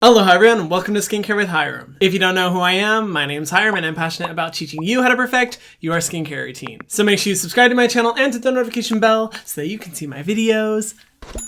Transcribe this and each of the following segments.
Hello everyone, welcome to Skincare with Hyram. If you don't know who I am, my name's Hyram and I'm passionate about teaching you how to perfect your skincare routine. So make sure you subscribe to my channel and hit the notification bell so that you can see my videos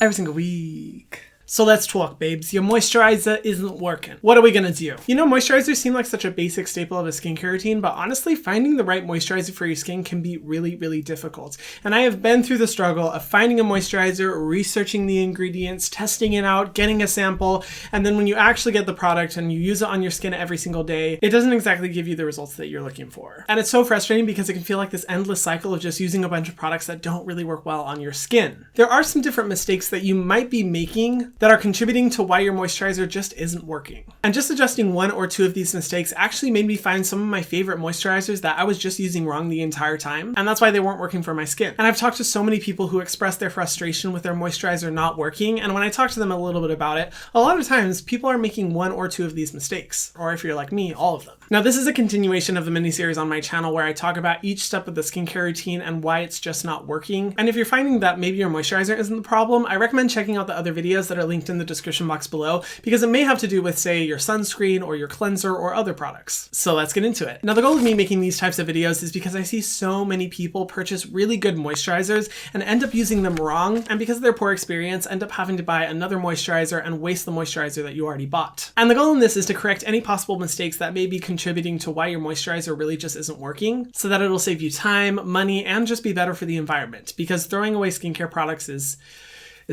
every single week. So let's talk, babes. Your moisturizer isn't working. What are we gonna do? You know, moisturizers seem like such a basic staple of a skincare routine, but honestly, finding the right moisturizer for your skin can be really, really difficult. And I have been through the struggle of finding a moisturizer, researching the ingredients, testing it out, getting a sample, and then when you actually get the product and you use it on your skin every single day, it doesn't exactly give you the results that you're looking for. And it's so frustrating because it can feel like this endless cycle of just using a bunch of products that don't really work well on your skin. There are some different mistakes that you might be making that are contributing to why your moisturizer just isn't working. And just adjusting one or two of these mistakes actually made me find some of my favorite moisturizers that I was just using wrong the entire time, and that's why they weren't working for my skin. And I've talked to so many people who express their frustration with their moisturizer not working, and when I talk to them a little bit about it, a lot of times people are making one or two of these mistakes, or if you're like me, all of them. Now this is a continuation of the mini-series on my channel where I talk about each step of the skincare routine and why it's just not working. And if you're finding that maybe your moisturizer isn't the problem, I recommend checking out the other videos that are linked in the description box below, because it may have to do with, say, your sunscreen or your cleanser or other products. So let's get into it. Now the goal of me making these types of videos is because I see so many people purchase really good moisturizers and end up using them wrong, and because of their poor experience end up having to buy another moisturizer and waste the moisturizer that you already bought. And the goal in this is to correct any possible mistakes that may be contributing to why your moisturizer really just isn't working, so that it'll save you time, money, and just be better for the environment, because throwing away skincare products is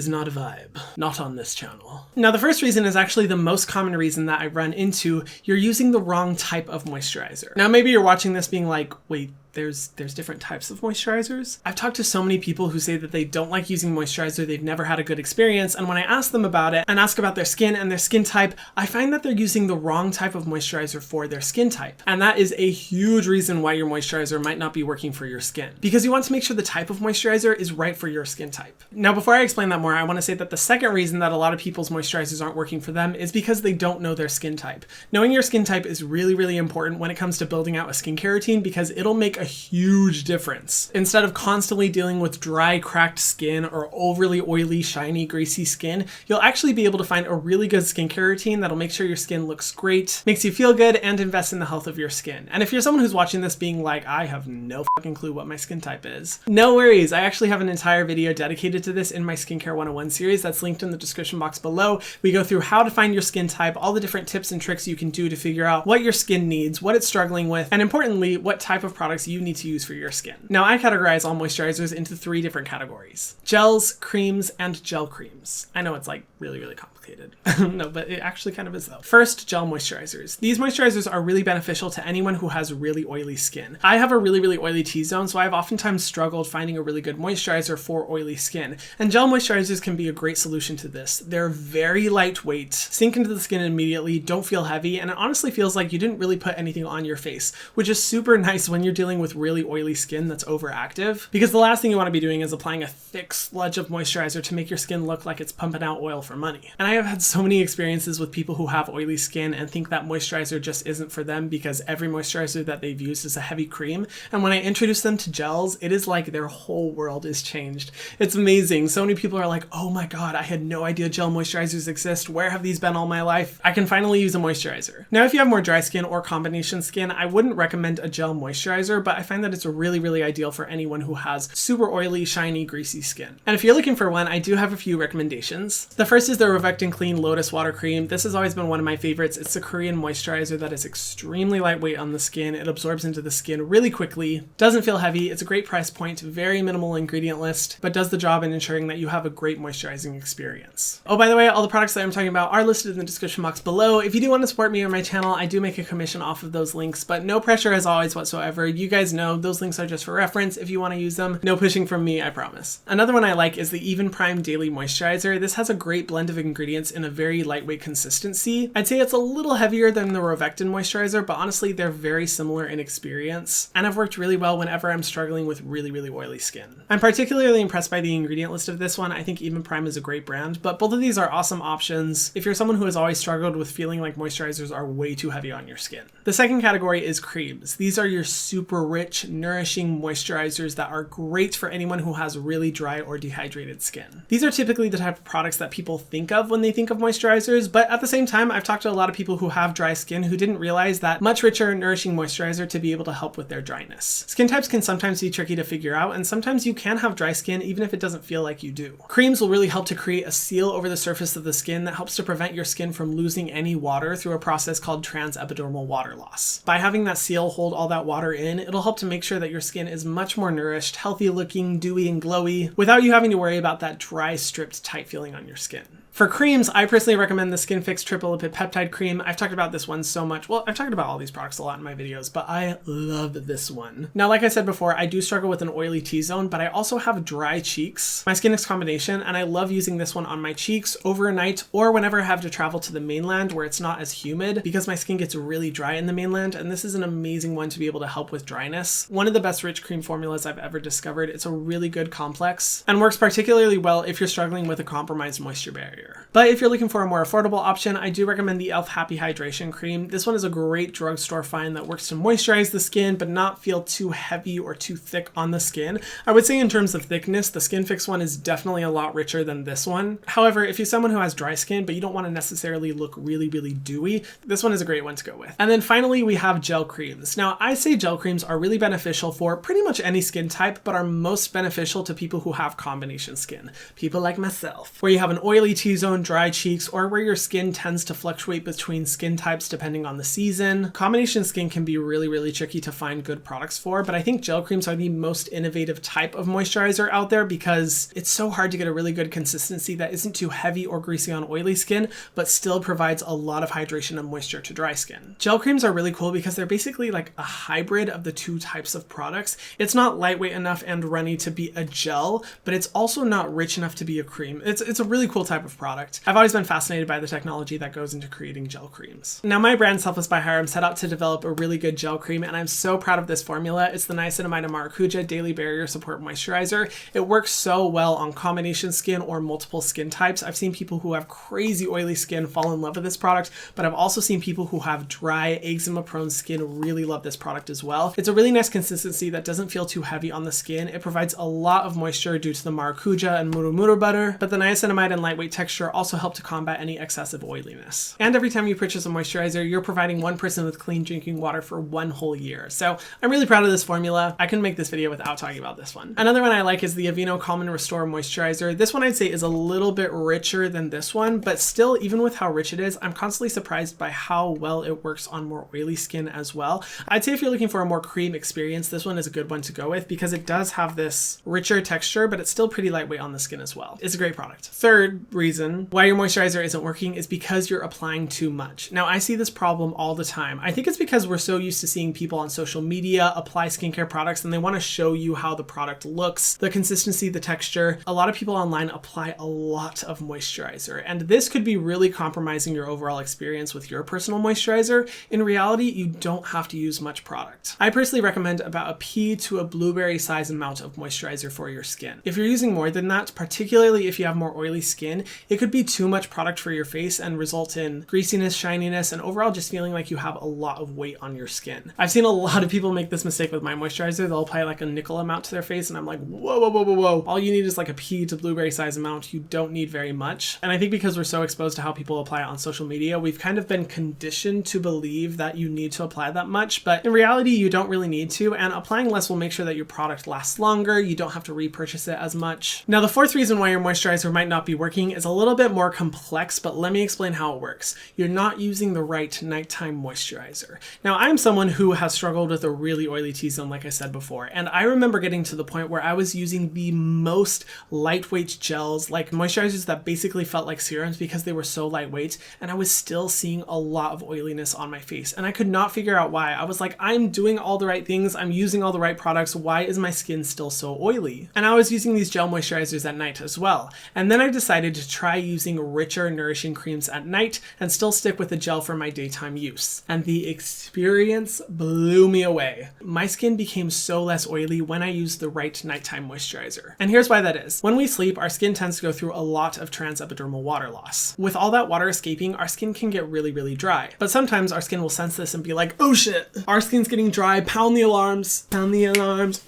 not a vibe. Not on this channel. Now the first reason is actually the most common reason that I run into: you're using the wrong type of moisturizer. Now maybe you're watching this being like, wait, there's different types of moisturizers? I've talked to so many people who say that they don't like using moisturizer, they've never had a good experience, and when I ask them about it and ask about their skin and their skin type, I find that they're using the wrong type of moisturizer for their skin type. And that is a huge reason why your moisturizer might not be working for your skin, because you want to make sure the type of moisturizer is right for your skin type. Now before I explain that more, I want to say that the second reason that a lot of people's moisturizers aren't working for them is because they don't know their skin type. Knowing your skin type is really, really important when it comes to building out a skincare routine, because it'll make a huge difference. Instead of constantly dealing with dry, cracked skin or overly oily, shiny, greasy skin, you'll actually be able to find a really good skincare routine that'll make sure your skin looks great, makes you feel good, and invest in the health of your skin. And if you're someone who's watching this being like, I have no fucking clue what my skin type is, no worries. I actually have an entire video dedicated to this in my Skincare 101 series that's linked in the description box below. We go through how to find your skin type, all the different tips and tricks you can do to figure out what your skin needs, what it's struggling with, and importantly, what type of products you need to use for your skin. Now I categorize all moisturizers into 3 different categories: gels, creams, and gel creams. I know it's like really, really complicated. No, but it actually kind of is though. First, gel moisturizers. These moisturizers are really beneficial to anyone who has really oily skin. I have a really, really oily T-zone, so I've oftentimes struggled finding a really good moisturizer for oily skin. And gel moisturizers can be a great solution to this. They're very lightweight, sink into the skin immediately, don't feel heavy, and it honestly feels like you didn't really put anything on your face, which is super nice when you're dealing with really oily skin that's overactive, because the last thing you want to be doing is applying a thick sludge of moisturizer to make your skin look like it's pumping out oil for money. And I have had so many experiences with people who have oily skin and think that moisturizer just isn't for them because every moisturizer that they've used is a heavy cream, and when I introduce them to gels, it is like their whole world is changed. It's amazing. So many people are like, oh my god, I had no idea gel moisturizers exist. Where have these been all my life? I can finally use a moisturizer. Now if you have more dry skin or combination skin, I wouldn't recommend a gel moisturizer, but I find that it's really, really ideal for anyone who has super oily, shiny, greasy skin. And if you're looking for one, I do have a few recommendations. The first is the Revectin Clean Lotus Water Cream. This has always been one of my favorites. It's a Korean moisturizer that is extremely lightweight on the skin. It absorbs into the skin really quickly, doesn't feel heavy, it's a great price point, very minimal ingredient list, but does the job in ensuring that you have a great moisturizing experience. Oh, by the way, all the products that I'm talking about are listed in the description box below. If you do want to support me or my channel, I do make a commission off of those links, but no pressure as always whatsoever. You guys know those links are just for reference. If you want to use them, no pushing from me, I promise. Another one I like is the Even Prime Daily Moisturizer. This has a great blend of ingredients in a very lightweight consistency. I'd say it's a little heavier than the Revectin moisturizer, but honestly, they're very similar in experience and have worked really well whenever I'm struggling with really, really oily skin. I'm particularly impressed by the ingredient list of this one. I think Even Prime is a great brand, but both of these are awesome options if you're someone who has always struggled with feeling like moisturizers are way too heavy on your skin. The second category is creams. These are your super rich, nourishing moisturizers that are great for anyone who has really dry or dehydrated skin. These are typically the type of products that people think of when when they think of moisturizers, but at the same time, I've talked to a lot of people who have dry skin who didn't realize that much richer, nourishing moisturizer to be able to help with their dryness. Skin types can sometimes be tricky to figure out, and sometimes you can have dry skin even if it doesn't feel like you do. Creams will really help to create a seal over the surface of the skin that helps to prevent your skin from losing any water through a process called transepidermal water loss. By having that seal hold all that water in, it'll help to make sure that your skin is much more nourished, healthy looking, dewy and glowy, without you having to worry about that dry, stripped, tight feeling on your skin. For creams, I personally recommend the Skin Fix Triple Lipid Peptide Cream. I've talked about this one so much. Well, I've talked about all these products a lot in my videos, but I love this one. Now, like I said before, I do struggle with an oily T-zone, but I also have dry cheeks. My skin is combination, and I love using this one on my cheeks overnight or whenever I have to travel to the mainland where it's not as humid because my skin gets really dry in the mainland, and this is an amazing one to be able to help with dryness. One of the best rich cream formulas I've ever discovered. It's a really good complex and works particularly well if you're struggling with a compromised moisture barrier. But if you're looking for a more affordable option, I do recommend the e.l.f. Happy Hydration Cream. This one is a great drugstore find that works to moisturize the skin but not feel too heavy or too thick on the skin. I would say in terms of thickness, the Skin Fix one is definitely a lot richer than this one. However, if you're someone who has dry skin but you don't want to necessarily look really, really dewy, this one is a great one to go with. And then finally, we have gel creams. Now, I say gel creams are really beneficial for pretty much any skin type, but are most beneficial to people who have combination skin. People like myself, where you have an oily T-zone, dry cheeks, or where your skin tends to fluctuate between skin types depending on the season. Combination skin can be really, really tricky to find good products for, but I think gel creams are the most innovative type of moisturizer out there because it's so hard to get a really good consistency that isn't too heavy or greasy on oily skin, but still provides a lot of hydration and moisture to dry skin. Gel creams are really cool because they're basically like a hybrid of the two types of products. It's not lightweight enough and runny to be a gel, but it's also not rich enough to be a cream. It's a really cool type of product. I've always been fascinated by the technology that goes into creating gel creams. Now, my brand Selfless by Hyram set out to develop a really good gel cream, and I'm so proud of this formula. It's the Niacinamide and Maracuja Daily Barrier Support Moisturizer. It works so well on combination skin or multiple skin types. I've seen people who have crazy oily skin fall in love with this product, but I've also seen people who have dry, eczema-prone skin really love this product as well. It's a really nice consistency that doesn't feel too heavy on the skin. It provides a lot of moisture due to the Maracuja and Muru butter, but the niacinamide and lightweight texture also help to combat any excessive oiliness. And every time you purchase a moisturizer, you're providing one person with clean drinking water for 1 whole year. So I'm really proud of this formula. I couldn't make this video without talking about this one. Another one I like is the Aveeno Calm and Restore Moisturizer. This one I'd say is a little bit richer than this one, but still, even with how rich it is, I'm constantly surprised by how well it works on more oily skin as well. I'd say if you're looking for a more cream experience, this one is a good one to go with because it does have this richer texture, but it's still pretty lightweight on the skin as well. It's a great product. Third reason why your moisturizer isn't working is because you're applying too much. Now, I see this problem all the time. I think it's because we're so used to seeing people on social media apply skincare products and they want to show you how the product looks, the consistency, the texture. A lot of people online apply a lot of moisturizer, and this could be really compromising your overall experience with your personal moisturizer. In reality, you don't have to use much product. I personally recommend about a pea to a blueberry size amount of moisturizer for your skin. If you're using more than that, particularly if you have more oily skin, it could be too much product for your face and result in greasiness, shininess, and overall just feeling like you have a lot of weight on your skin. I've seen a lot of people make this mistake with my moisturizer. They'll apply like a nickel amount to their face and I'm like, whoa, whoa, whoa, whoa, whoa. All you need is like a pea to blueberry size amount. You don't need very much. And I think because we're so exposed to how people apply it on social media, we've kind of been conditioned to believe that you need to apply that much, but in reality, you don't really need to, and applying less will make sure that your product lasts longer. You don't have to repurchase it as much. Now, the fourth reason why your moisturizer might not be working is a little bit more complex, but let me explain how it works. You're not using the right nighttime moisturizer. Now, I'm someone who has struggled with a really oily T-zone, like I said before, and I remember getting to the point where I was using the most lightweight gels, like moisturizers that basically felt like serums because they were so lightweight, and I was still seeing a lot of oiliness on my face, and I could not figure out why. I was like, I'm doing all the right things, I'm using all the right products, why is my skin still so oily? And I was using these gel moisturizers at night as well, and then I decided to try using richer, nourishing creams at night and still stick with the gel for my daytime use. And the experience blew me away. My skin became so less oily when I used the right nighttime moisturizer. And here's why that is. When we sleep, our skin tends to go through a lot of transepidermal water loss. With all that water escaping, our skin can get really, really dry. But sometimes our skin will sense this and be like, oh shit, our skin's getting dry, pound the alarms, pound the alarms.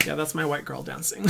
Yeah, that's my white girl dancing.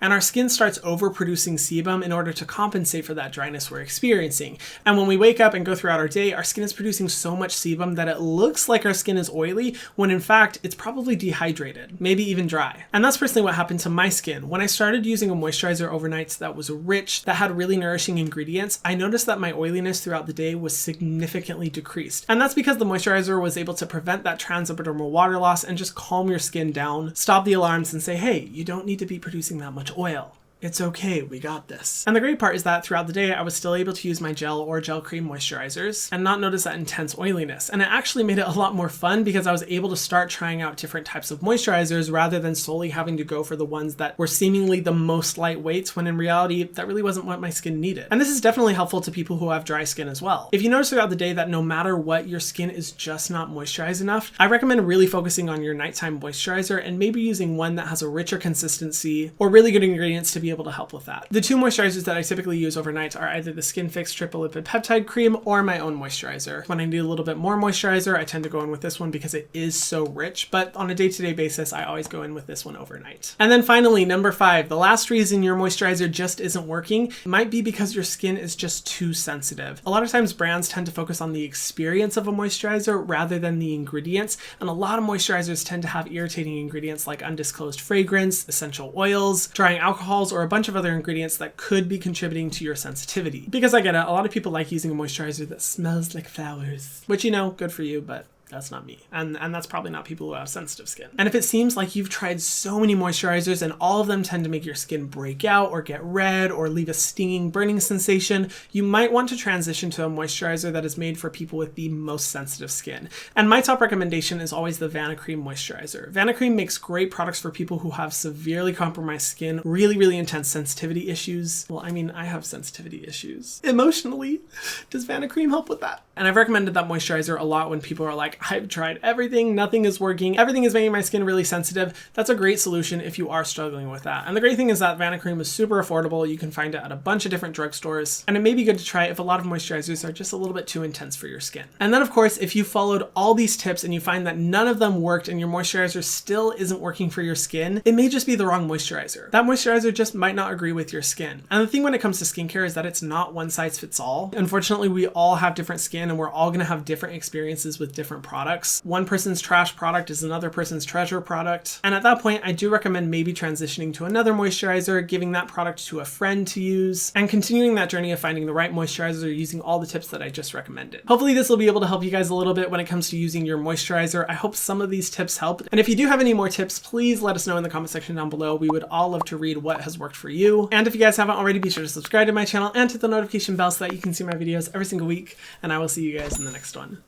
And our skin starts overproducing sebum in order to compensate for that dryness we're experiencing. And when we wake up and go throughout our day, our skin is producing so much sebum that it looks like our skin is oily, when in fact, it's probably dehydrated, maybe even dry. And that's personally what happened to my skin. When I started using a moisturizer overnight that was rich, that had really nourishing ingredients, I noticed that my oiliness throughout the day was significantly decreased. And that's because the moisturizer was able to prevent that transepidermal water loss and just calm your skin down, stop the alarms and say, hey, you don't need to be producing that much oil. It's okay, we got this. And the great part is that throughout the day, I was still able to use my gel or gel cream moisturizers and not notice that intense oiliness. And it actually made it a lot more fun because I was able to start trying out different types of moisturizers rather than solely having to go for the ones that were seemingly the most lightweight, when in reality, that really wasn't what my skin needed. And this is definitely helpful to people who have dry skin as well. If you notice throughout the day that no matter what, your skin is just not moisturized enough, I recommend really focusing on your nighttime moisturizer and maybe using one that has a richer consistency or really good ingredients to be able to help with that. The two moisturizers that I typically use overnight are either the Skin Fix Triple Lipid Peptide Cream or my own moisturizer. When I need a little bit more moisturizer, I tend to go in with this one because it is so rich, but on a day-to-day basis, I always go in with this one overnight. And then finally, number 5, the last reason your moisturizer just isn't working might be because your skin is just too sensitive. A lot of times brands tend to focus on the experience of a moisturizer rather than the ingredients, and a lot of moisturizers tend to have irritating ingredients like undisclosed fragrance, essential oils, drying alcohols, or a bunch of other ingredients that could be contributing to your sensitivity. Because I get it, a lot of people like using a moisturizer that smells like flowers, which, you know, good for you, but that's not me. And that's probably not people who have sensitive skin. And if it seems like you've tried so many moisturizers and all of them tend to make your skin break out or get red or leave a stinging, burning sensation, you might want to transition to a moisturizer that is made for people with the most sensitive skin. And my top recommendation is always the Vanicream moisturizer. Vanicream makes great products for people who have severely compromised skin, really intense sensitivity issues. Well, I mean, I have sensitivity issues. Emotionally, does Vanicream help with that? And I've recommended that moisturizer a lot when people are like, I've tried everything, nothing is working, everything is making my skin really sensitive. That's a great solution if you are struggling with that. And the great thing is that Vanicream is super affordable. You can find it at a bunch of different drugstores, and it may be good to try if a lot of moisturizers are just a little bit too intense for your skin. And then of course, if you followed all these tips and you find that none of them worked and your moisturizer still isn't working for your skin, it may just be the wrong moisturizer. That moisturizer just might not agree with your skin. And the thing when it comes to skincare is that it's not one size fits all. Unfortunately, we all have different skin and we're all gonna have different experiences with different products. One person's trash product is another person's treasure product. And at that point, I do recommend maybe transitioning to another moisturizer, giving that product to a friend to use, and continuing that journey of finding the right moisturizer using all the tips that I just recommended. Hopefully this will be able to help you guys a little bit when it comes to using your moisturizer. I hope some of these tips helped. And if you do have any more tips, please let us know in the comment section down below. We would all love to read what has worked for you. And if you guys haven't already, be sure to subscribe to my channel and hit the notification bell so that you can see my videos every single week. And I will see you guys in the next one.